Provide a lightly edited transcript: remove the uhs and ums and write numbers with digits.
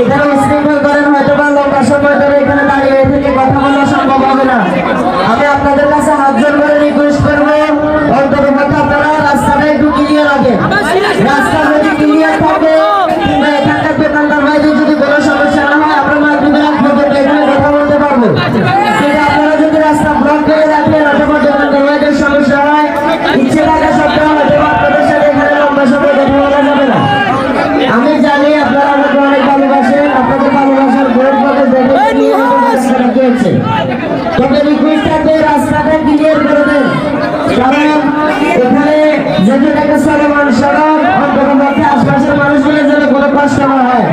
এখানে উশৃঙ্খল করেন, হয়তো বা লম্বা সময় ধরে এখানে দাঁড়িয়ে থেকে কথা বলা সম্ভব হবে না। আমি আপনাদের কাছে হাত জোর করে রিকোয়েস্ট করবো, অন্তত আপনারা রাস্তাটা একটু ক্লিয়ার রাখেন। রাস্তা যদি ক্লিয়ার থাকে কিংবা এখানকার দোকানদার ভাইদের যদি কোনো সমস্যা না হয়, আমরা মাধ্যমে এখানে কথা বলতে পারবো। কিন্তু আপনারা যদি রাস্তা ব্লক করে রাখেন অথবা দোকানদার ভাইদের সমস্যা হয়, ইচ্ছে থাকা সত্ত্বেও হয়তো আপনাদের সাথে এখানে লম্বা সময় কথা বলা যাবে না। আমি জানি আপনারা আমাকে অনেক ভালোবাসেন, আপনাদের ভালোবাসার বইয়ের পথে দেখে তবে রিকোয়েস্ট থাকবে রাস্তাটা ক্লিয়ার করে দেন, কারণ এখানে যেহেতু একটা চলমান সড়ক, অন্তত আশপাশের মানুষগুলোর জন্য কোনো কষ্ট না হয়।